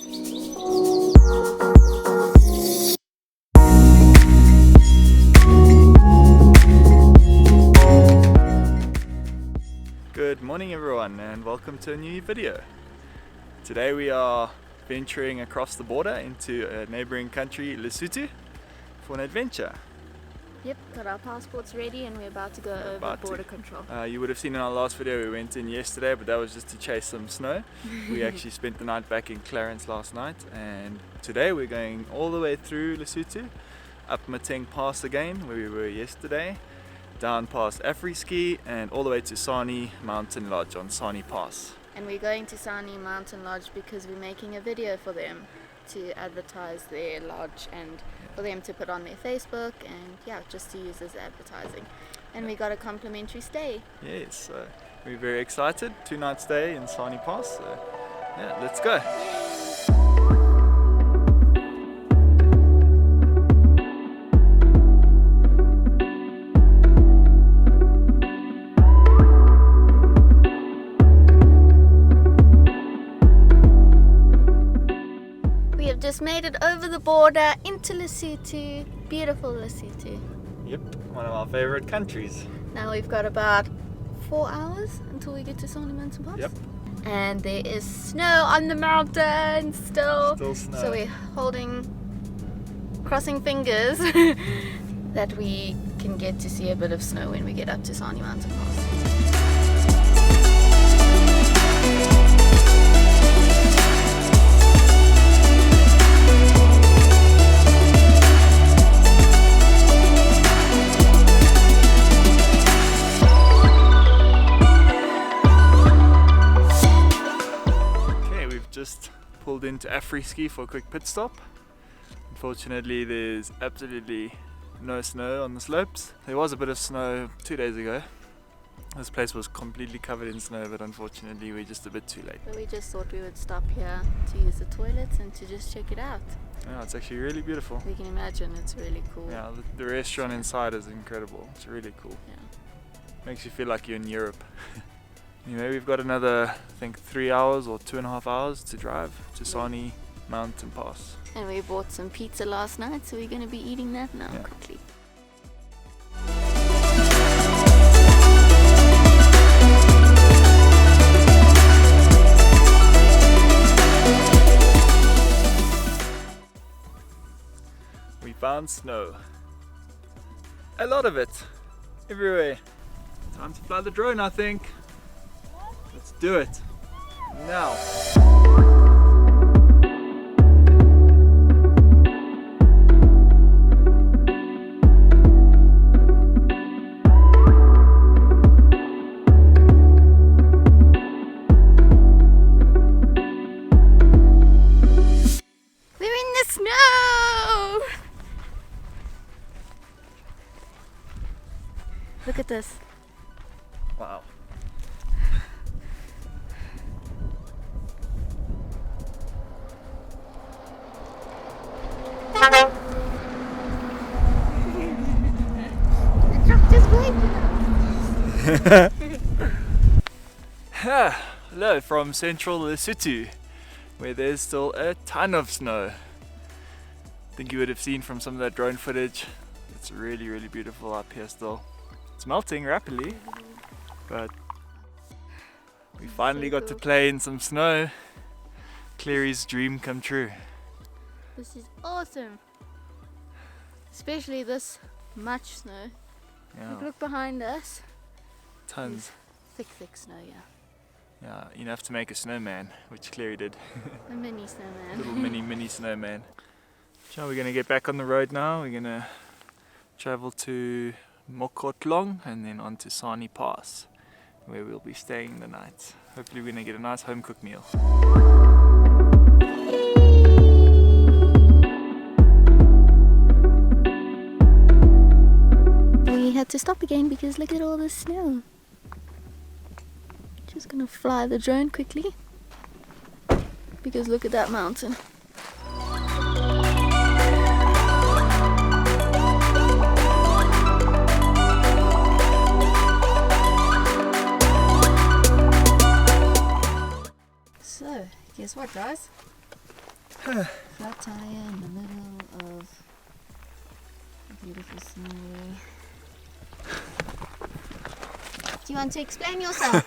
Good morning everyone and welcome to a new video. Today we are venturing across the border into a neighboring country, Lesotho, for an adventure. Yep, got our passports ready and we're about to go over border control. You would have seen in our last video we went in yesterday, but that was just to chase some snow. We actually spent the night back in Clarence last night, and today we're going all the way through Lesotho, up Mateng Pass again, where we were yesterday, down past Afriski and all the way to Sani Mountain Lodge on Sani Pass. And we're going to Sani Mountain Lodge because we're making a video for them to advertise their lodge and for them to put on their Facebook and just to use as advertising. And we got a complimentary stay. Yes, so we're very excited. 2-night stay in Sani Pass. So yeah, let's go. Just made it over the border into Lesotho, beautiful Lesotho. Yep, one of our favorite countries. Now we've got about 4 hours until we get to Sani Mountain Pass. Yep. And there is snow on the mountain still. Still snow. So we're crossing fingers that we can get to see a bit of snow when we get up to Sani Mountain Pass. Just pulled into Afriski for a quick pit stop. Unfortunately, there's absolutely no snow on the slopes. There was a bit of snow 2 days ago. This place was completely covered in snow, but unfortunately we're just a bit too late. But we just thought we would stop here to use the toilets and to just check it out. Yeah, it's actually really beautiful. We can imagine it's really cool. Yeah, the restaurant inside is incredible. It's really cool. Yeah. Makes you feel like you're in Europe. Anyway, we've got another, I think, 3 hours or 2.5 hours to drive to Sani Mountain Pass. And we bought some pizza last night, so we're going to be eating that now quickly. We found snow. A lot of it. Everywhere. Time to fly the drone, I think. Let's do it. Now. We're in the snow! Look at this. Wow. The truck just waved. Hello from central Lesotho, where there's still a ton of snow. I think you would have seen from some of that drone footage. It's really, really beautiful up here still. It's melting rapidly, but we finally got to play in some snow. Clary's dream come true. This is awesome. Especially this much snow. Yeah, Look behind us. tons. Thick snow, yeah. Yeah, you have to make a snowman, which Clary did. A mini snowman. Little mini snowman. So we're gonna get back on the road now. We're gonna travel to Mokotlong and then on to Sani Pass, where we'll be staying the night. Hopefully we're gonna get a nice home cooked meal. We had to stop again because look at all the snow. Just gonna fly the drone quickly because look at that mountain. So, guess what, guys? Flat tire in the middle of a beautiful scenery. Do you want to explain yourself?